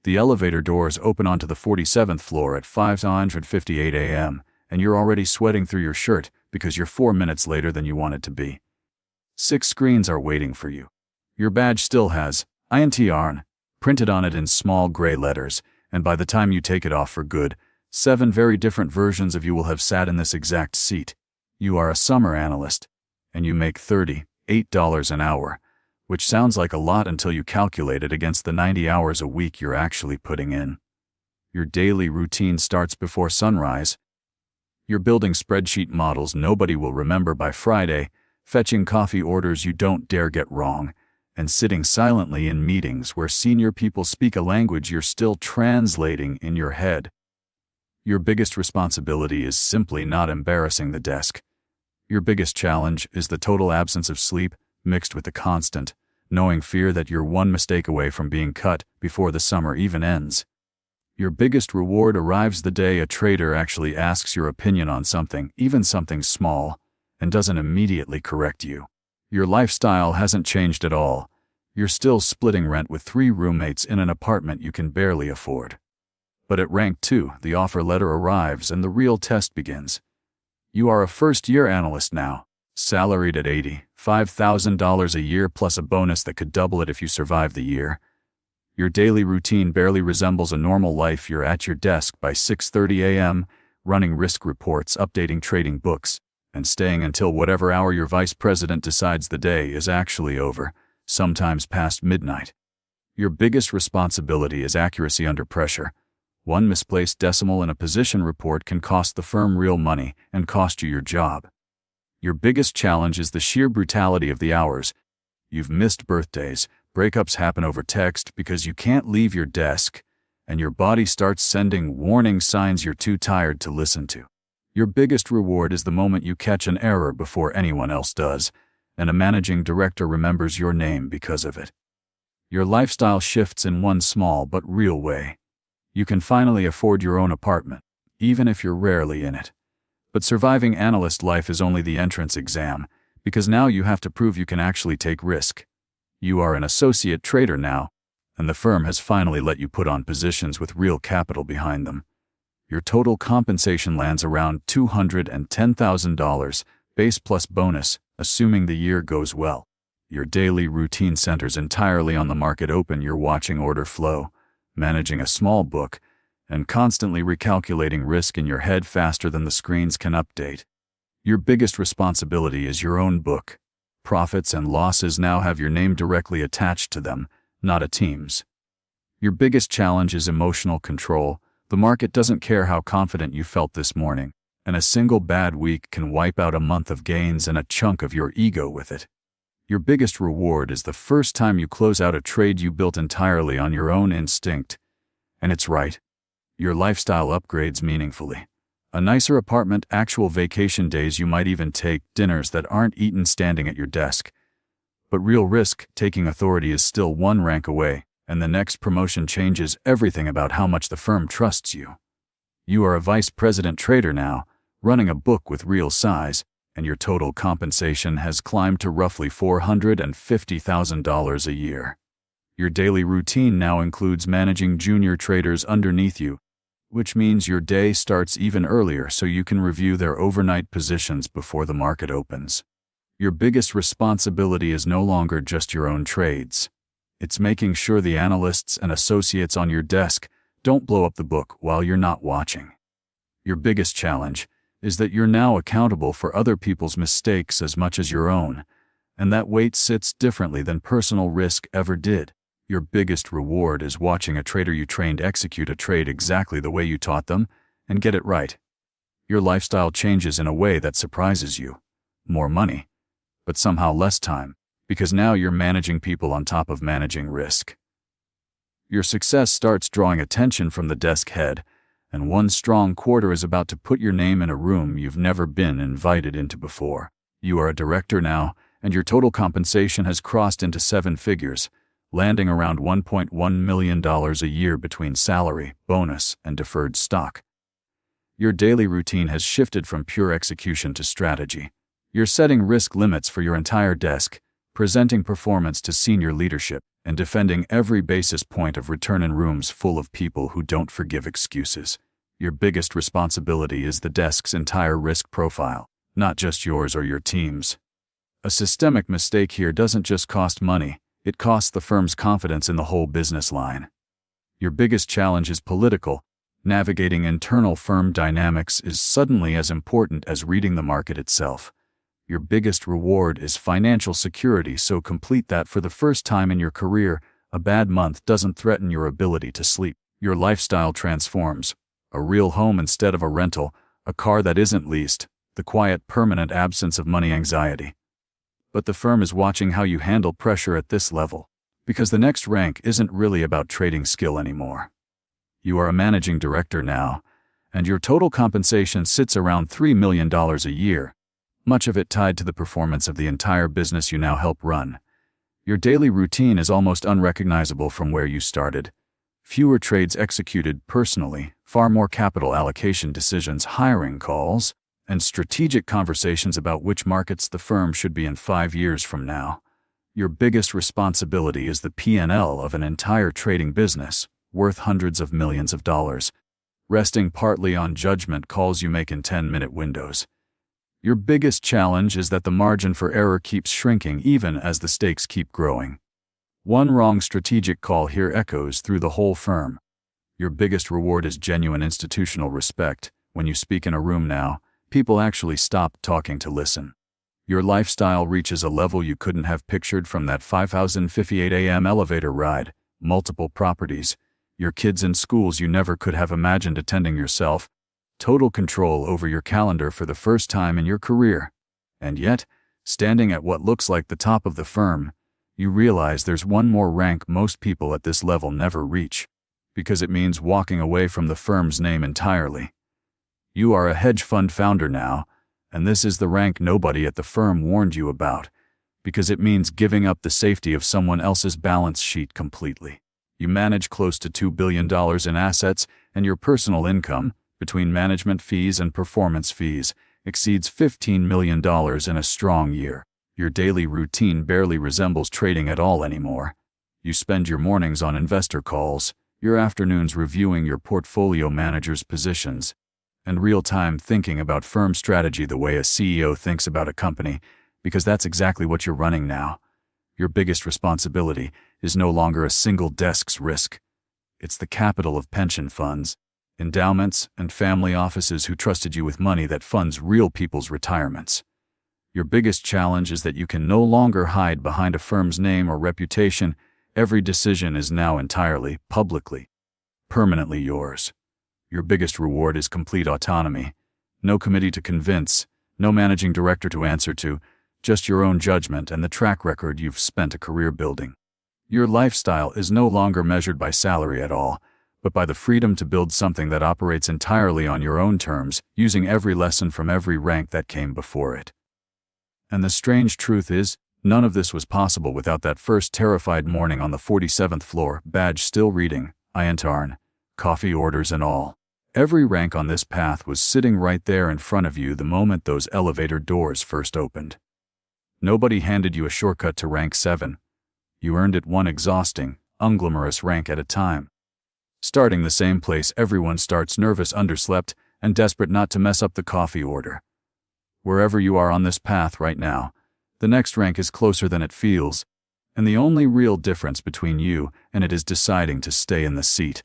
The elevator doors open onto the 47th floor at 5:58 a.m., and you're already sweating through your shirt because you're 4 minutes later than you wanted to be. 6 screens are waiting for you. Your badge still has INTRN printed on it in small gray letters, and by the time you take it off for good, 7 very different versions of you will have sat in this exact seat. You are a summer analyst, and you make $38 an hour, which sounds like a lot until you calculate it against the 90 hours a week you're actually putting in. Your daily routine starts before sunrise. You're building spreadsheet models nobody will remember by Friday, fetching coffee orders you don't dare get wrong, and sitting silently in meetings where senior people speak a language you're still translating in your head. Your biggest responsibility is simply not embarrassing the desk. Your biggest challenge is the total absence of sleep, mixed with the constant, knowing fear that you're one mistake away from being cut before the summer even ends. Your biggest reward arrives the day a trader actually asks your opinion on something, even something small, and doesn't immediately correct you. Your lifestyle hasn't changed at all. You're still splitting rent with 3 roommates in an apartment you can barely afford. But at rank 2, the offer letter arrives and the real test begins. You are a first-year analyst now, salaried at $85,000 a year plus a bonus that could double it if you survive the year. Your daily routine barely resembles a normal life. You're at your desk by 6:30 a.m., running risk reports, updating trading books, and staying until whatever hour your vice president decides the day is actually over, sometimes past midnight. Your biggest responsibility is accuracy under pressure. One misplaced decimal in a position report can cost the firm real money and cost you your job. Your biggest challenge is the sheer brutality of the hours. You've missed birthdays, breakups happen over text because you can't leave your desk, and your body starts sending warning signs you're too tired to listen to. Your biggest reward is the moment you catch an error before anyone else does, and a managing director remembers your name because of it. Your lifestyle shifts in one small but real way. You can finally afford your own apartment, even if you're rarely in it. But surviving analyst life is only the entrance exam, because now you have to prove you can actually take risk. You are an associate trader now, and the firm has finally let you put on positions with real capital behind them. Your total compensation lands around $210,000, base plus bonus, assuming the year goes well. Your daily routine centers entirely on the market open. You're watching order flow, managing a small book, and constantly recalculating risk in your head faster than the screens can update. Your biggest responsibility is your own book. Profits and losses now have your name directly attached to them, not a team's. Your biggest challenge is emotional control. The market doesn't care how confident you felt this morning, and a single bad week can wipe out a month of gains and a chunk of your ego with it. Your biggest reward is the first time you close out a trade you built entirely on your own instinct. And it's right. Your lifestyle upgrades meaningfully. A nicer apartment, actual vacation days you might even take, dinners that aren't eaten standing at your desk. But real risk-taking authority is still one rank away, and the next promotion changes everything about how much the firm trusts you. You are a vice president trader now, running a book with real size, and your total compensation has climbed to roughly $450,000 a year. Your daily routine now includes managing junior traders underneath you, which means your day starts even earlier so you can review their overnight positions before the market opens. Your biggest responsibility is no longer just your own trades. It's making sure the analysts and associates on your desk don't blow up the book while you're not watching. Your biggest challenge is that you're now accountable for other people's mistakes as much as your own, and that weight sits differently than personal risk ever did. Your biggest reward is watching a trader you trained execute a trade exactly the way you taught them and get it right. Your lifestyle changes in a way that surprises you. More money, but somehow less time, because now you're managing people on top of managing risk. Your success starts drawing attention from the desk head, and one strong quarter is about to put your name in a room you've never been invited into before. You are a director now, and your total compensation has crossed into 7 figures, landing around $1.1 million a year between salary, bonus, and deferred stock. Your daily routine has shifted from pure execution to strategy. You're setting risk limits for your entire desk, presenting performance to senior leadership, and defending every basis point of return in rooms full of people who don't forgive excuses. Your biggest responsibility is the desk's entire risk profile, not just yours or your team's. A systemic mistake here doesn't just cost money, it costs the firm's confidence in the whole business line. Your biggest challenge is political. Navigating internal firm dynamics is suddenly as important as reading the market itself. Your biggest reward is financial security, so complete that for the first time in your career, a bad month doesn't threaten your ability to sleep. Your lifestyle transforms. A real home instead of a rental, a car that isn't leased, the quiet, permanent absence of money anxiety. But the firm is watching how you handle pressure at this level, because the next rank isn't really about trading skill anymore. You are a managing director now, and your total compensation sits around $3 million a year, much of it tied to the performance of the entire business you now help run. Your daily routine is almost unrecognizable from where you started. Fewer trades executed personally, far more capital allocation decisions, hiring calls, and strategic conversations about which markets the firm should be in 5 years from now. Your biggest responsibility is the P&L of an entire trading business, worth hundreds of millions of dollars, resting partly on judgment calls you make in 10-minute windows. Your biggest challenge is that the margin for error keeps shrinking even as the stakes keep growing. One wrong strategic call here echoes through the whole firm. Your biggest reward is genuine institutional respect. When you speak in a room now, people actually stop talking to listen. Your lifestyle reaches a level you couldn't have pictured from that 5:58 a.m. elevator ride, multiple properties, your kids in schools you never could have imagined attending yourself, total control over your calendar for the first time in your career. And yet, standing at what looks like the top of the firm, you realize there's one more rank most people at this level never reach, because it means walking away from the firm's name entirely. You are a hedge fund founder now, and this is the rank nobody at the firm warned you about, because it means giving up the safety of someone else's balance sheet completely. You manage close to $2 billion in assets, and your personal income, between management fees and performance fees, exceeds $15 million in a strong year. Your daily routine barely resembles trading at all anymore. You spend your mornings on investor calls, your afternoons reviewing your portfolio manager's positions, and real-time thinking about firm strategy the way a CEO thinks about a company, because that's exactly what you're running now. Your biggest responsibility is no longer a single desk's risk. It's the capital of pension funds, endowments, and family offices who trusted you with money that funds real people's retirements. Your biggest challenge is that you can no longer hide behind a firm's name or reputation. Every decision is now entirely, publicly, permanently yours. Your biggest reward is complete autonomy. No committee to convince, no managing director to answer to, just your own judgment and the track record you've spent a career building. Your lifestyle is no longer measured by salary at all, but by the freedom to build something that operates entirely on your own terms, using every lesson from every rank that came before it. And the strange truth is, none of this was possible without that first terrified morning on the 47th floor, badge still reading, Iantarn, coffee orders and all. Every rank on this path was sitting right there in front of you the moment those elevator doors first opened. Nobody handed you a shortcut to rank 7. You earned it one exhausting, unglamorous rank at a time. Starting the same place everyone starts, nervous, underslept, and desperate not to mess up the coffee order. Wherever you are on this path right now, the next rank is closer than it feels, and the only real difference between you and it is deciding to stay in the seat.